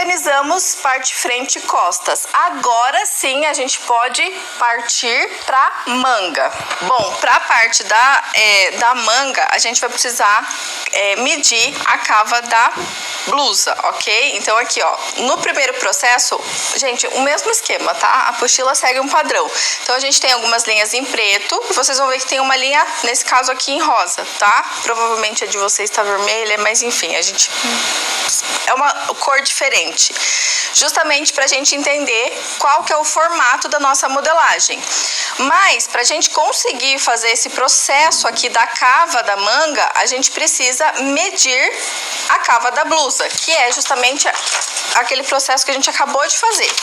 Organizamos parte, frente e costas. Agora sim a gente pode partir para manga. Bom, para a parte da manga, a gente vai precisar medir a cava da blusa, ok? Então aqui, ó, no primeiro processo, gente, o mesmo esquema, tá? A apostila segue um padrão. Então a gente tem algumas linhas em preto, e vocês vão ver que tem uma linha, nesse caso aqui, em rosa, tá? Provavelmente a de vocês está vermelha, mas enfim, a gente... é uma cor diferente. Justamente pra gente entender qual que é o formato da nossa modelagem. Mas, pra gente conseguir fazer esse processo aqui da cava da manga, a gente precisa medir a cava da blusa, que é justamente aquele processo que a gente acabou de fazer.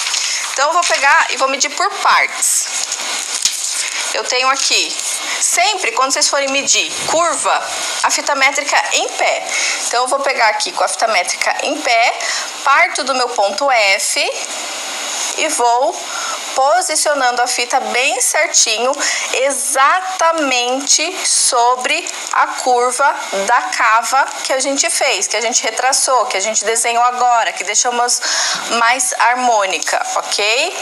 Então, eu vou pegar e vou medir por partes. Eu tenho aqui, sempre quando vocês forem medir curva, a fita métrica em pé. Então, eu vou pegar aqui com a fita métrica em pé, parto do meu ponto F e vou posicionando a fita bem certinho, exatamente sobre a curva da cava que a gente fez, que a gente retraçou, que a gente desenhou agora, que deixamos mais harmônica, ok?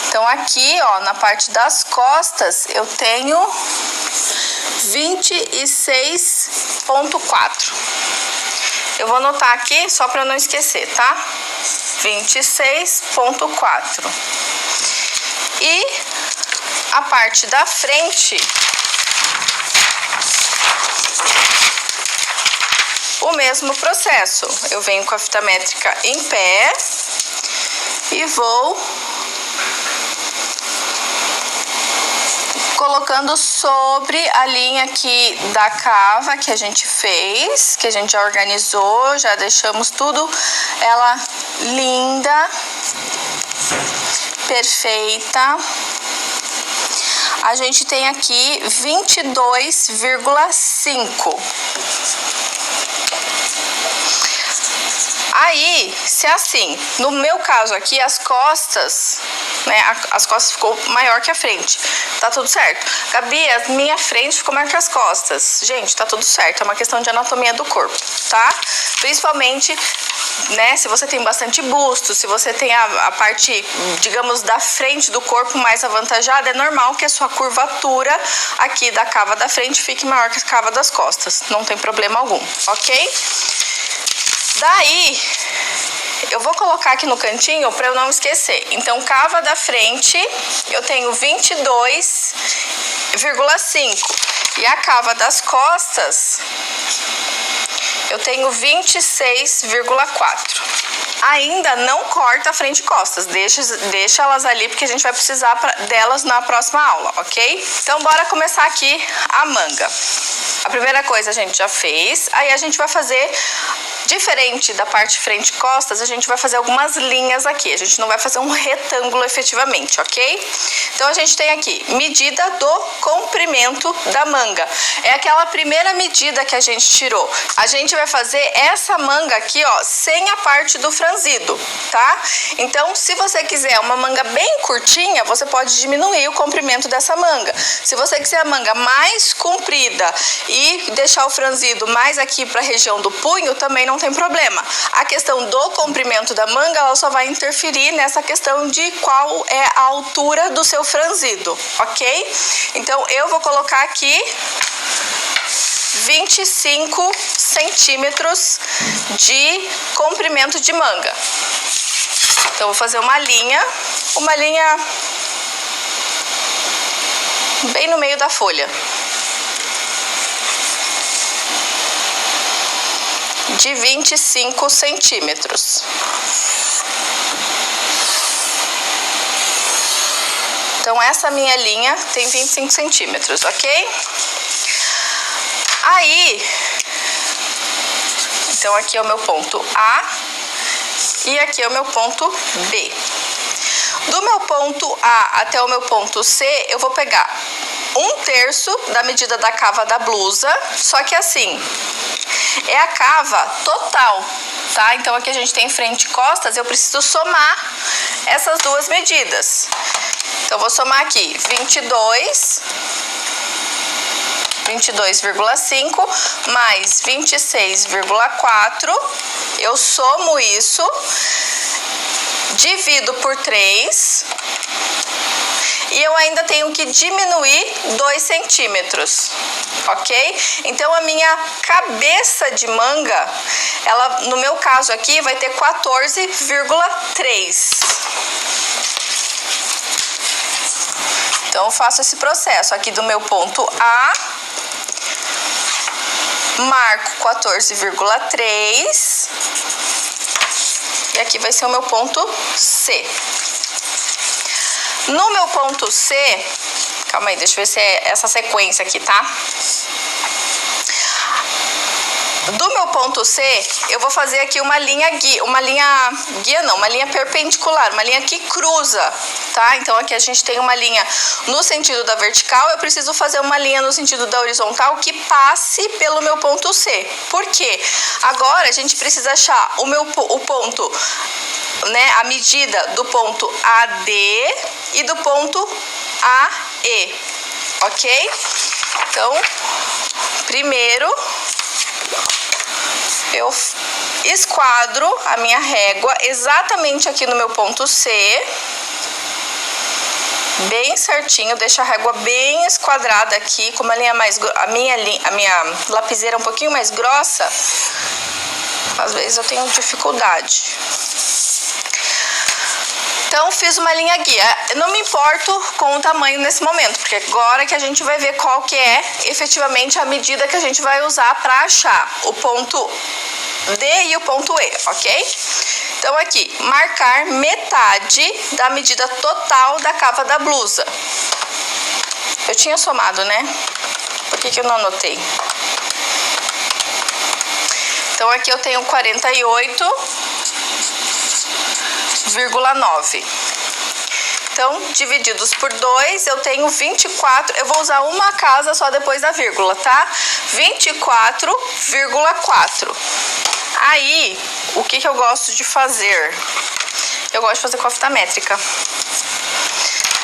Então aqui, ó, na parte das costas, eu tenho 26,4. Eu vou anotar aqui só para não esquecer, tá? 26,4. E a parte da frente, o mesmo processo. Eu venho com a fita métrica em pé e vou colocando sobre a linha aqui da cava que a gente fez, que a gente já organizou, já deixamos tudo ela linda, perfeita. A gente tem aqui 22,5. Aí, se é assim, no meu caso aqui, as costas, né, as costas ficou maior que a frente, tá tudo certo. Gabi, a minha frente ficou maior que as costas. Gente, tá tudo certo, é uma questão de anatomia do corpo, tá? Principalmente, né, se você tem bastante busto, se você tem a parte, digamos, da frente do corpo mais avantajada, é normal que a sua curvatura aqui da cava da frente fique maior que a cava das costas, não tem problema algum, ok? Daí, eu vou colocar aqui no cantinho para eu não esquecer. Então, cava da frente, eu tenho 22,5. E a cava das costas, eu tenho 26,4. Ainda não corta a frente e costas, deixa elas ali porque a gente vai precisar delas na próxima aula, ok? Então, bora começar aqui a manga. A primeira coisa a gente já fez, aí a gente vai fazer... Diferente da parte frente e costas, a gente vai fazer algumas linhas aqui. A gente não vai fazer um retângulo efetivamente, ok? Então, a gente tem aqui medida do comprimento da manga. É aquela primeira medida que a gente tirou. A gente vai fazer essa manga aqui, ó, sem a parte do franzido, tá? Então, se você quiser uma manga bem curtinha, você pode diminuir o comprimento dessa manga. Se você quiser a manga mais comprida e deixar o franzido mais aqui para a região do punho, também não tem problema. A questão do comprimento da manga, ela só vai interferir nessa questão de qual é a altura do seu franzido, ok? Então, eu vou colocar aqui 25 centímetros de comprimento de manga. Então, vou fazer uma linha bem no meio da folha. De 25 centímetros. Então, essa minha linha tem 25 centímetros, ok? Aí, então aqui é o meu ponto A e aqui é o meu ponto B. Do meu ponto A até o meu ponto C, eu vou pegar 1/3 da medida da cava da blusa, só que assim, é a cava total, tá? Então aqui a gente tem frente e costas, eu preciso somar essas duas medidas. Então, eu vou somar aqui 22 22,5 mais 26,4. Eu somo isso, divido por 3 e eu ainda tenho que diminuir 2 centímetros, ok? Então a minha cabeça de manga, ela, no meu caso aqui, vai ter 14,3. Então eu faço esse processo aqui do meu ponto A, marco 14,3 e aqui vai ser o meu ponto C. No meu ponto C, calma aí, deixa eu ver se é essa sequência aqui, tá? Do meu ponto C, eu vou fazer aqui uma linha perpendicular, uma linha que cruza, tá? Então aqui a gente tem uma linha no sentido da vertical, eu preciso fazer uma linha no sentido da horizontal que passe pelo meu ponto C. Por quê? Agora a gente precisa achar o ponto, né, a medida do ponto AD e do ponto AE, ok? Então, primeiro eu esquadro a minha régua exatamente aqui no meu ponto C, bem certinho, deixo a régua bem esquadrada aqui, com uma linha mais, a minha lapiseira um pouquinho mais grossa, às vezes eu tenho dificuldade. Então, fiz uma linha guia. Eu não me importo com o tamanho nesse momento, porque agora que a gente vai ver qual que é efetivamente a medida que a gente vai usar para achar o ponto D e o ponto E, ok? Então, aqui, marcar metade da medida total da cava da blusa. Eu tinha somado, né? Por que eu não anotei? Então, aqui eu tenho 48,9. Então, divididos por 2, eu tenho 24. Eu vou usar uma casa só depois da vírgula, tá? 24,4. Aí, o que eu gosto de fazer? Eu gosto de fazer com a fita métrica.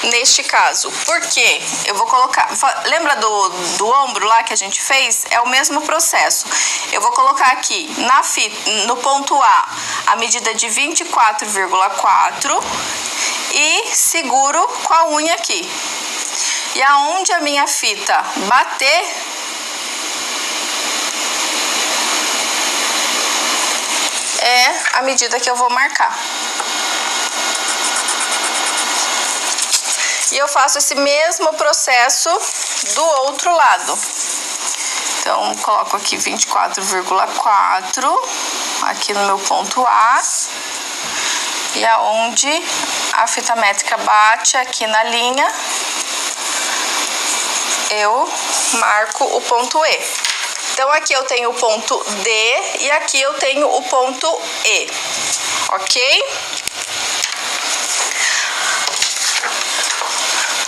Neste caso, porque eu vou colocar, lembra do ombro lá que a gente fez? É o mesmo processo. Eu vou colocar aqui na fita, no ponto a medida de 24,4 e seguro com a unha aqui. E aonde a minha fita bater, é a medida que eu vou marcar. E eu faço esse mesmo processo do outro lado. Então, coloco aqui 24,4 aqui no meu ponto A. E aonde a fita métrica bate aqui na linha, eu marco o ponto E. Então, aqui eu tenho o ponto D e aqui eu tenho o ponto E, ok?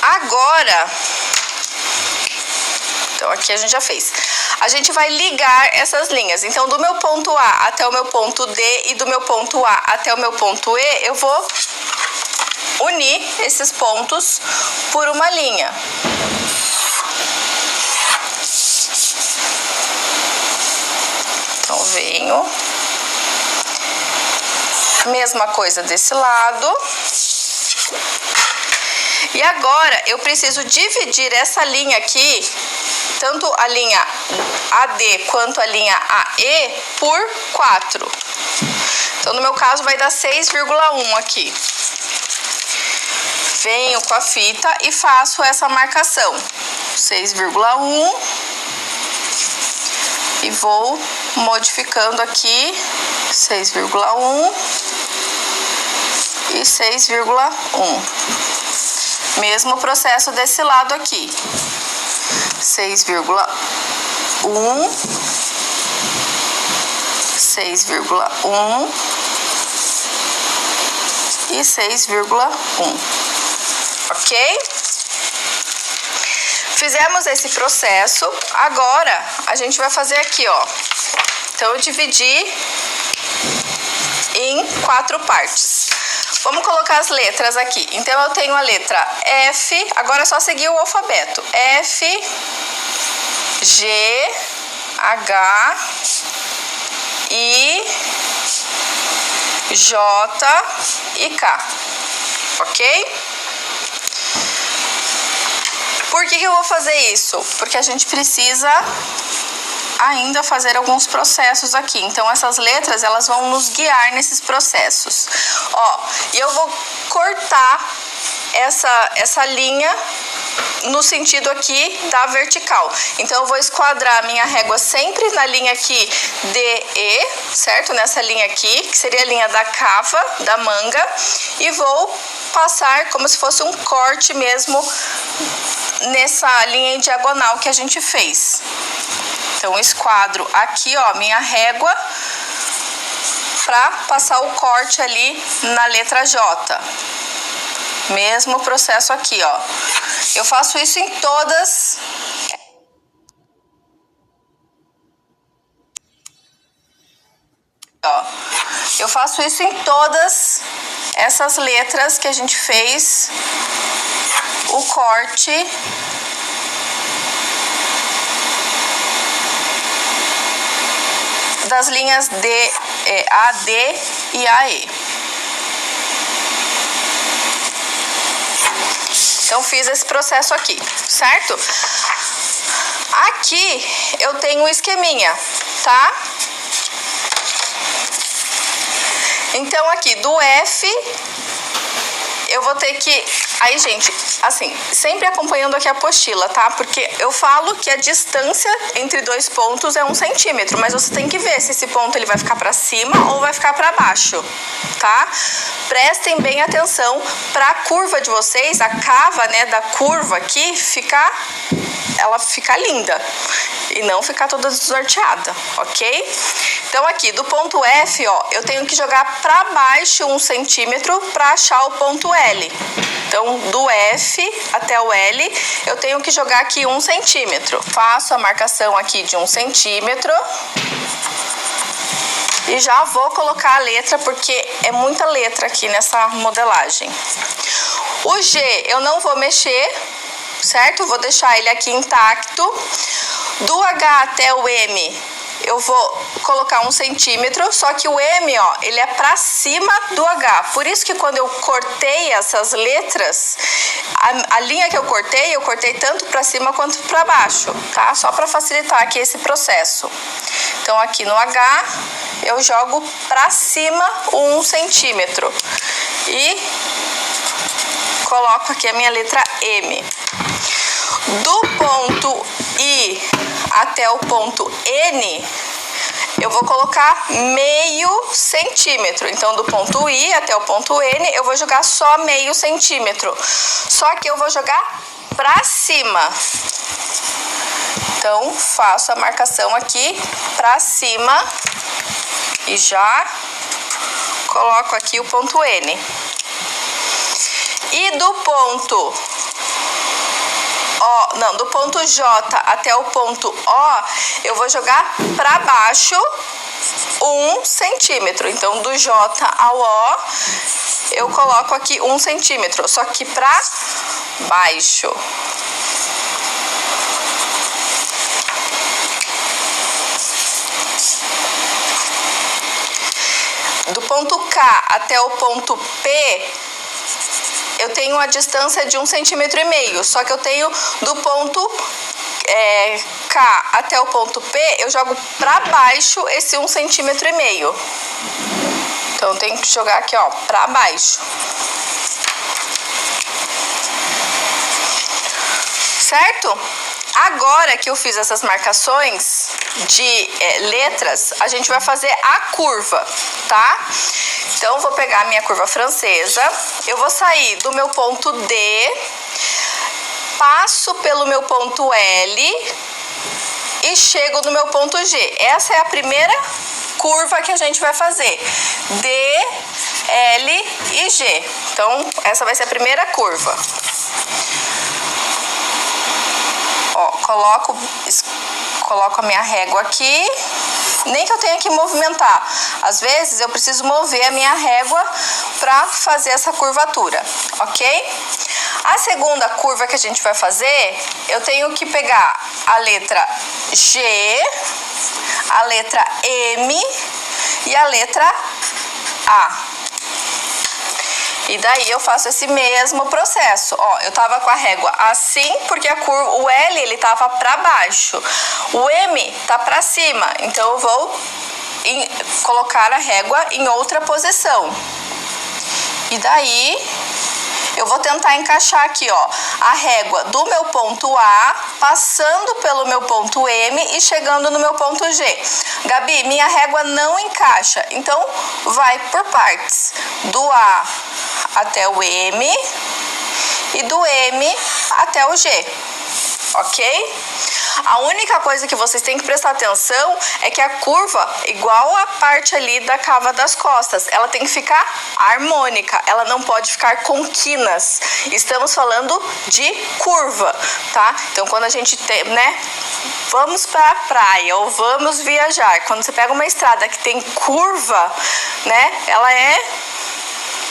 Agora, então aqui a gente já fez. A gente vai ligar essas linhas. Então, do meu ponto A até o meu ponto D e do meu ponto A até o meu ponto E, eu vou unir esses pontos por uma linha. Então, venho. Mesma coisa desse lado. E agora, eu preciso dividir essa linha aqui, tanto a linha AD quanto a linha AE, por 4. Então, no meu caso, vai dar 6,1 aqui. Venho com a fita e faço essa marcação. 6,1. E vou modificando aqui 6,1 e 6,1. Mesmo processo desse lado aqui. 6,1, 6,1 e 6,1. Ok? Fizemos esse processo. Agora, a gente vai fazer aqui, ó. Então, eu dividi em 4 partes. Vamos colocar as letras aqui. Então, eu tenho a letra F. Agora é só seguir o alfabeto. F, G, H, I, J e K, ok? Por que eu vou fazer isso? Porque a gente precisa ainda fazer alguns processos aqui. Então, essas letras, elas vão nos guiar nesses processos. Ó, e eu vou cortar essa linha no sentido aqui da vertical. Então, eu vou esquadrar a minha régua sempre na linha aqui DE, certo? Nessa linha aqui, que seria a linha da cava, da manga. E vou passar como se fosse um corte mesmo nessa linha em diagonal que a gente fez. Então, esquadro aqui, ó, minha régua para passar o corte ali na letra J. Mesmo processo aqui, ó. Eu faço isso em todas. Ó, eu faço isso em todas essas letras que a gente fez o corte das linhas AD e AE. Então, fiz esse processo aqui, certo? Aqui eu tenho um esqueminha, tá? Então, aqui do F, eu vou ter que... Aí, gente, assim, sempre acompanhando aqui a apostila, tá? Porque eu falo que a distância entre dois pontos é 1 centímetro, mas você tem que ver se esse ponto ele vai ficar para cima ou vai ficar para baixo, tá? Prestem bem atenção para a curva de vocês, a cava, né, da curva aqui, ela fica linda e não ficar toda desnorteada, ok? Então, aqui do ponto F, ó, eu tenho que jogar para baixo 1 centímetro para achar o ponto L. Então, do F até o L, eu tenho que jogar aqui 1 centímetro. Faço a marcação aqui de 1 centímetro. E já vou colocar a letra, porque é muita letra aqui nessa modelagem. O G eu não vou mexer, certo? Vou deixar ele aqui intacto. Do H até o M, eu vou colocar 1 centímetro, só que o M, ó, ele é pra cima do H. Por isso que quando eu cortei essas letras, a linha que eu cortei tanto pra cima quanto pra baixo, tá? Só pra facilitar aqui esse processo. Então, aqui no H, eu jogo pra cima 1 centímetro. E coloco aqui a minha letra M. Do ponto I até o ponto N, eu vou colocar meio centímetro. Então, do ponto I até o ponto N, eu vou jogar só meio centímetro. Só que eu vou jogar pra cima. Então, faço a marcação aqui pra cima e já coloco aqui o ponto N. E do ponto do ponto J até o ponto O, eu vou jogar para baixo 1 centímetro. Então, do J ao O, eu coloco aqui 1 centímetro, só que para baixo. Do ponto K até o ponto P, eu tenho uma distância de 1,5 centímetro, só que eu tenho do ponto K até o ponto P, eu jogo para baixo esse 1,5 centímetro. Então, eu tenho que jogar aqui, ó, para baixo. Certo? Agora que eu fiz essas marcações de letras, a gente vai fazer a curva, tá? Então, eu vou pegar a minha curva francesa, eu vou sair do meu ponto D, passo pelo meu ponto L e chego no meu ponto G. Essa é a primeira curva que a gente vai fazer. D, L e G. Então, essa vai ser a primeira curva. Ó, coloco a minha régua aqui, nem que eu tenha que movimentar. Às vezes eu preciso mover a minha régua para fazer essa curvatura, ok? A segunda curva que a gente vai fazer, eu tenho que pegar a letra G, a letra M e a letra A. E daí eu faço esse mesmo processo. Ó, eu tava com a régua assim, porque a curva, o L ele tava para baixo. O M tá para cima. Então eu vou colocar a régua em outra posição. E daí eu vou tentar encaixar aqui, ó, a régua do meu ponto A, passando pelo meu ponto M e chegando no meu ponto G. Gabi, minha régua não encaixa, então vai por partes. Do A até o M e do M até o G, ok? A única coisa que vocês têm que prestar atenção é que a curva, igual a parte ali da cava das costas, ela tem que ficar harmônica, ela não pode ficar com quinas. Estamos falando de curva, tá? Então, quando a gente tem, né, vamos pra praia ou vamos viajar, quando você pega uma estrada que tem curva, né, ela é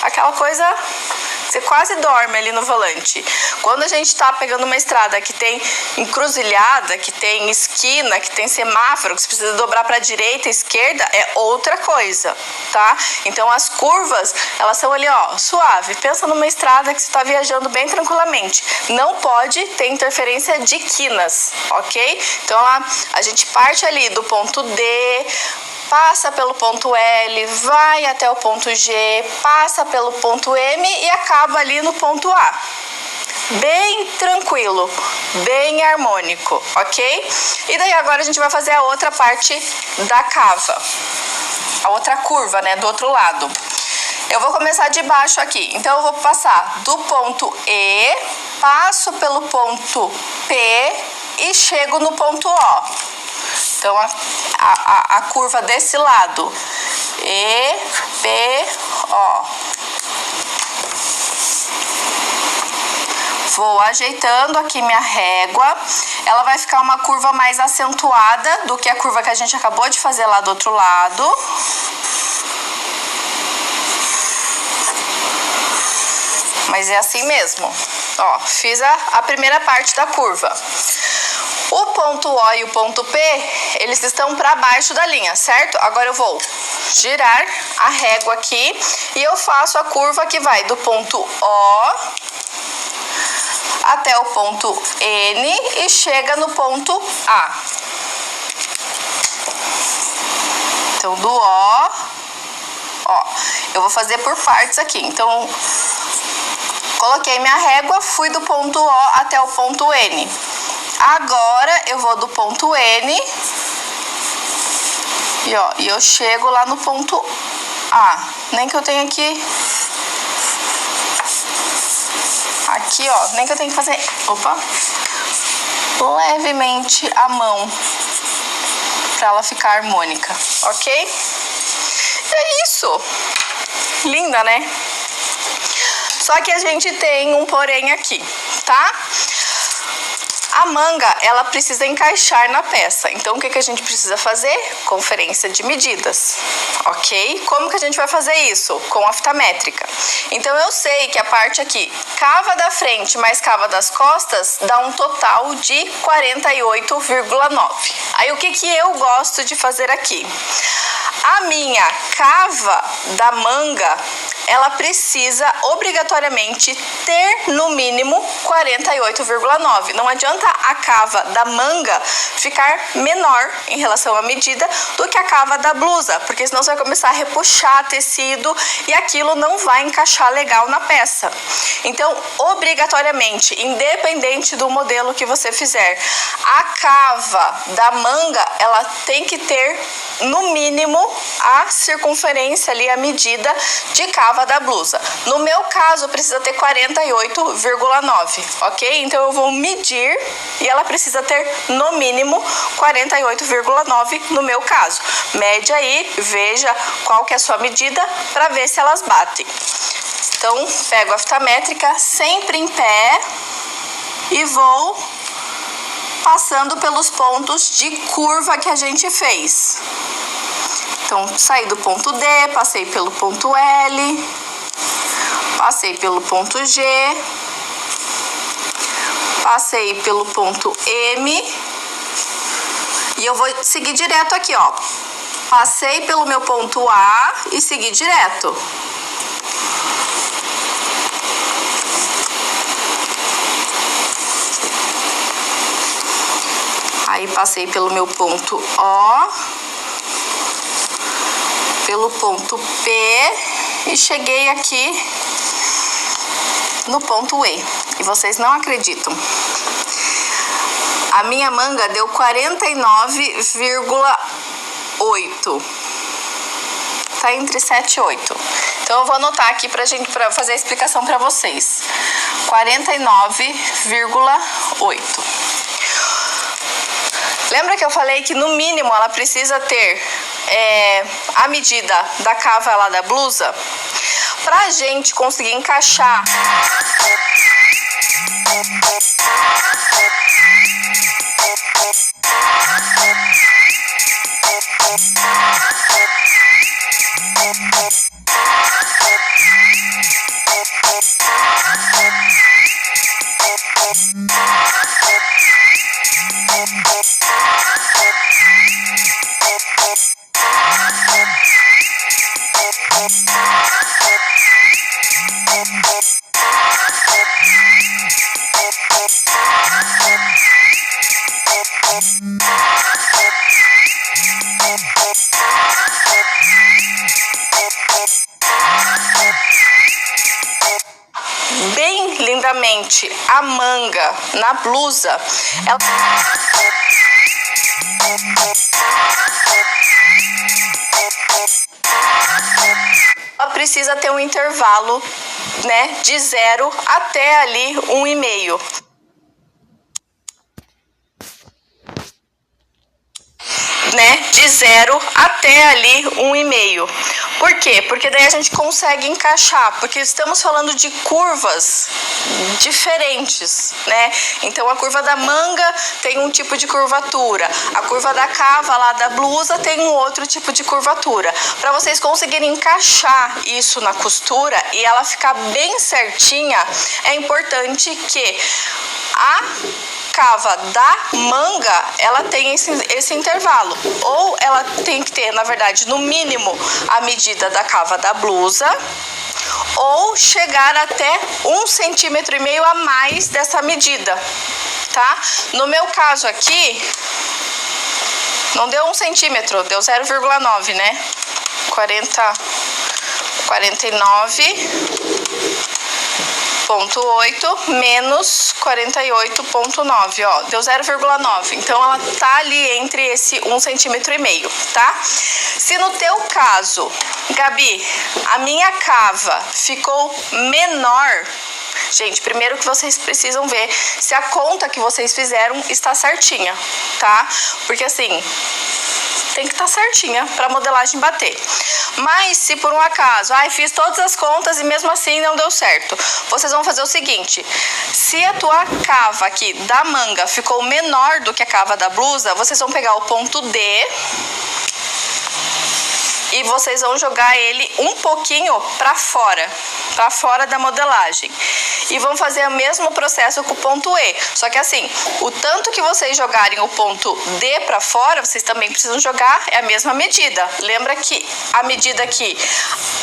aquela coisa... Você quase dorme ali no volante. Quando a gente tá pegando uma estrada que tem encruzilhada, que tem esquina, que tem semáforo, que você precisa dobrar para direita e esquerda, é outra coisa, tá? Então as curvas, elas são ali, ó, suave. Pensa numa estrada que você tá viajando bem tranquilamente. Não pode ter interferência de quinas, ok? Então a gente parte ali do ponto D, passa pelo ponto L, vai até o ponto G, passa pelo ponto M e acaba ali no ponto A. Bem tranquilo, bem harmônico, ok? E daí agora a gente vai fazer a outra parte da cava, a outra curva, né, do outro lado. Eu vou começar de baixo aqui, então eu vou passar do ponto E, passo pelo ponto P e chego no ponto O. Então, a curva desse lado, E, P, O. Vou ajeitando aqui minha régua. Ela vai ficar uma curva mais acentuada do que a curva que a gente acabou de fazer lá do outro lado. Mas é assim mesmo. Ó, fiz a primeira parte da curva. O ponto O e o ponto P, eles estão para baixo da linha, certo? Agora eu vou girar a régua aqui e eu faço a curva que vai do ponto O até o ponto N e chega no ponto A. Então, do O, ó, eu vou fazer por partes aqui. Então, coloquei minha régua, fui do ponto O até o ponto N. Agora eu vou do ponto N e eu chego lá no ponto A. Nem que eu tenha que... Aqui, ó, nem que eu tenha que fazer... Opa! Levemente a mão pra ela ficar harmônica, ok? É isso! Linda, né? Só que a gente tem um porém aqui, tá? A manga, ela precisa encaixar na peça. Então, o que a gente precisa fazer? Conferência de medidas, ok? Como que a gente vai fazer isso? Com a fita métrica. Então, eu sei que a parte aqui, cava da frente mais cava das costas, dá um total de 48,9. Aí, o que eu gosto de fazer aqui? A minha cava da manga, ela precisa obrigatoriamente ter no mínimo 48,9. Não adianta a cava da manga ficar menor em relação à medida do que a cava da blusa, porque senão você vai começar a repuxar tecido e aquilo não vai encaixar legal na peça. Então, obrigatoriamente, independente do modelo que você fizer, a cava da manga, ela tem que ter no mínimo a circunferência ali, a medida de cava da blusa. No meu caso, precisa ter 48,9, ok? Então, eu vou medir e ela precisa ter no mínimo 48,9 no meu caso. Mede aí, veja qual que é a sua medida para ver se elas batem. Então, pego a fita métrica sempre em pé e vou passando pelos pontos de curva que a gente fez. Então, saí do ponto D, passei pelo ponto L, passei pelo ponto G passei pelo ponto M e eu vou seguir direto aqui, ó. Passei pelo meu ponto A e segui direto. Aí passei pelo meu ponto O, pelo ponto P e cheguei aqui no ponto E. E vocês não acreditam. A minha manga deu 49,8. Tá entre 7 e 8. Então eu vou anotar aqui pra fazer a explicação pra vocês. 49,8. Lembra que eu falei que no mínimo ela precisa ter a medida da cava lá da blusa? Pra gente conseguir encaixar bem lindamente a manga na blusa, ela precisa ter um intervalo, né, de 0 até ali 1,5. De 0 até ali 1,5. Por quê? Porque daí a gente consegue encaixar, porque estamos falando de curvas diferentes, né? Então a curva da manga tem um tipo de curvatura, a curva da cava lá da blusa tem um outro tipo de curvatura. Para vocês conseguirem encaixar isso na costura e ela ficar bem certinha, é importante que a cava da manga, ela tem esse intervalo, ou ela tem que ter, na verdade, no mínimo a medida da cava da blusa, ou chegar até 1,5 centímetro a mais dessa medida, tá? No meu caso aqui, não deu 1 centímetro, deu 0,9, né? 49,8 menos 48,9, ó, deu 0,9. Então ela tá ali entre esse 1,5 centímetro, tá? Se no teu caso, Gabi, a minha cava ficou menor, gente, primeiro que vocês precisam ver se a conta que vocês fizeram está certinha, tá? Porque assim, tem que estar certinha para a modelagem bater. Mas se por um acaso, fiz todas as contas e mesmo assim não deu certo, vocês vão fazer o seguinte: se a tua cava aqui da manga ficou menor do que a cava da blusa, vocês vão pegar o ponto D e vocês vão jogar ele um pouquinho para fora da modelagem. E vão fazer o mesmo processo com o ponto E. Só que assim, o tanto que vocês jogarem o ponto D para fora, vocês também precisam jogar a mesma medida. Lembra que a medida aqui,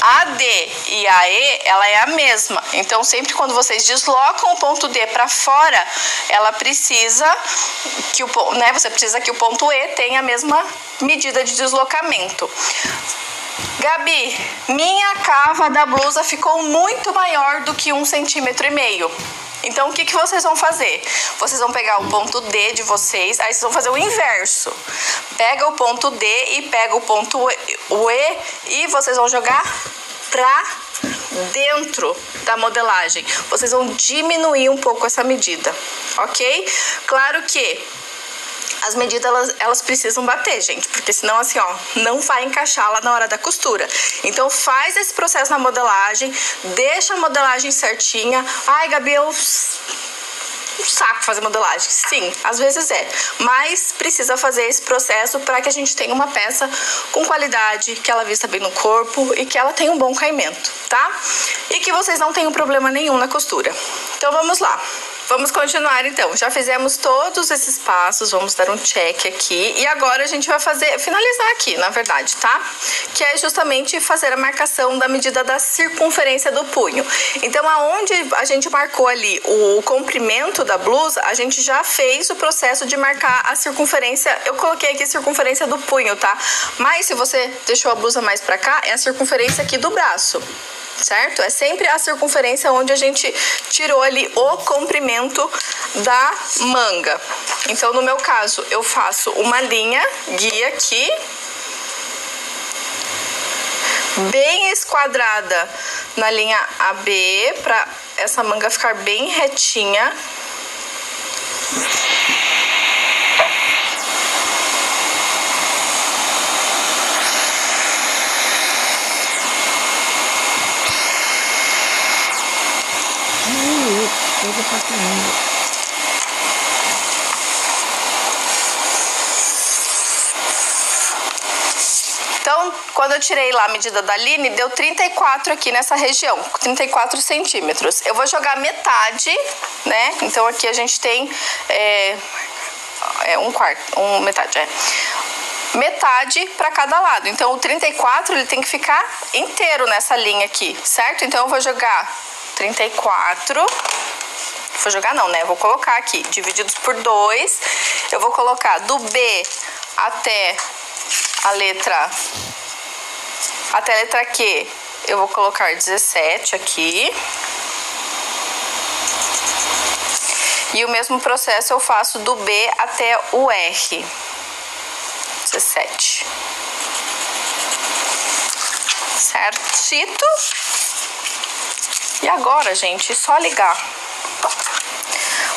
a D e a E, ela é a mesma. Então, sempre quando vocês deslocam o ponto D para fora, ela precisa que você precisa que o ponto E tenha a mesma medida de deslocamento. Gabi, minha cava da blusa ficou muito maior do que 1,5 centímetro. Então, o que vocês vão fazer? Vocês vão pegar o ponto D de vocês, aí vocês vão fazer o inverso. Pega o ponto D e pega o ponto E e vocês vão jogar pra dentro da modelagem. Vocês vão diminuir um pouco essa medida, ok? Claro que as medidas, elas precisam bater, gente, porque senão, assim, ó, não vai encaixar lá na hora da costura. Então, faz esse processo na modelagem, deixa a modelagem certinha. Ai, Gabi, um saco fazer modelagem. Sim, às vezes é, mas precisa fazer esse processo para que a gente tenha uma peça com qualidade, que ela vista bem no corpo e que ela tenha um bom caimento, tá? E que vocês não tenham problema nenhum na costura. Então, vamos lá. Vamos continuar então. Já fizemos todos esses passos, vamos dar um check aqui. E agora a gente vai finalizar aqui, na verdade, tá? Que é justamente fazer a marcação da medida da circunferência do punho. Então, aonde a gente marcou ali o comprimento da blusa, a gente já fez o processo de marcar a circunferência. Eu coloquei aqui a circunferência do punho, tá? Mas se você deixou a blusa mais pra cá, é a circunferência aqui do braço. Certo? É sempre a circunferência onde a gente tirou ali o comprimento da manga. Então, no meu caso, eu faço uma linha guia aqui, bem esquadrada na linha AB, para essa manga ficar bem retinha. Então, quando eu tirei lá a medida da Aline, deu 34 aqui nessa região, 34 centímetros. Eu vou jogar metade, né? Então, aqui a gente tem metade para cada lado. Então, o 34 ele tem que ficar inteiro nessa linha aqui, certo? Então, eu vou jogar 34. Vou jogar não, né? Vou colocar aqui, divididos por 2. Eu vou colocar do B até a letra Q, eu vou colocar 17 aqui. E o mesmo processo eu faço do B até o R. 17. Certito? E agora, gente, só ligar.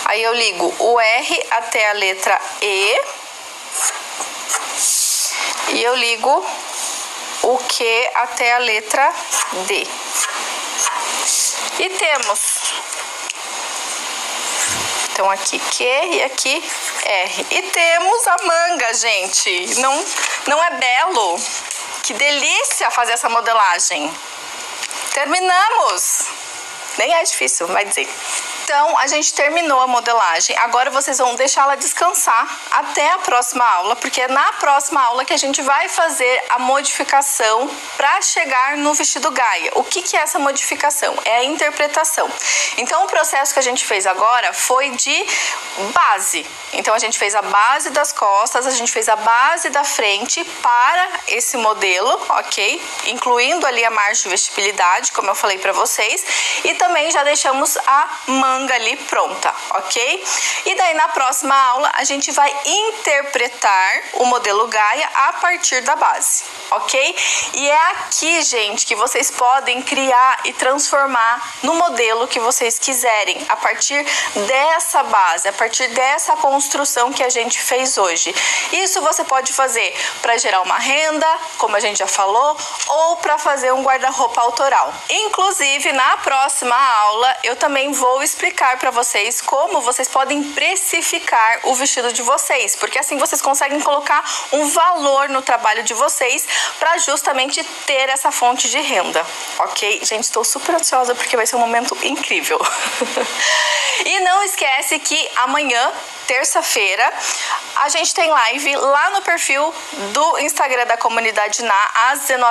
Aí eu ligo o R até a letra E. E eu ligo o Q até a letra D. E temos. Então, aqui Q e aqui R. E temos a manga, gente. Não é belo? Que delícia fazer essa modelagem. Terminamos. Nem é difícil, vai dizer. Então, a gente terminou a modelagem. Agora vocês vão deixá-la descansar até a próxima aula, porque é na próxima aula que a gente vai fazer a modificação para chegar no vestido Gaia. O que é essa modificação? É a interpretação. Então, o processo que a gente fez agora foi de base. Então, a gente fez a base das costas, a gente fez a base da frente para esse modelo, ok? Incluindo ali a margem de vestibilidade, como eu falei para vocês. E também já deixamos a manga ali pronta, ok? E daí na próxima aula a gente vai interpretar o modelo Gaia a partir da base, ok? E é aqui, gente, que vocês podem criar e transformar no modelo que vocês quiserem, a partir dessa base, a partir dessa construção que a gente fez hoje. Isso você pode fazer para gerar uma renda, como a gente já falou, ou para fazer um guarda-roupa autoral. Inclusive, na próxima aula eu também vou explicar para vocês como vocês podem precificar o vestido de vocês, porque assim vocês conseguem colocar um valor no trabalho de vocês para justamente ter essa fonte de renda, ok? Gente, estou super ansiosa porque vai ser um momento incrível. E não esquece que amanhã, terça-feira, a gente tem live lá no perfil do Instagram da Comunidade NA às 19h.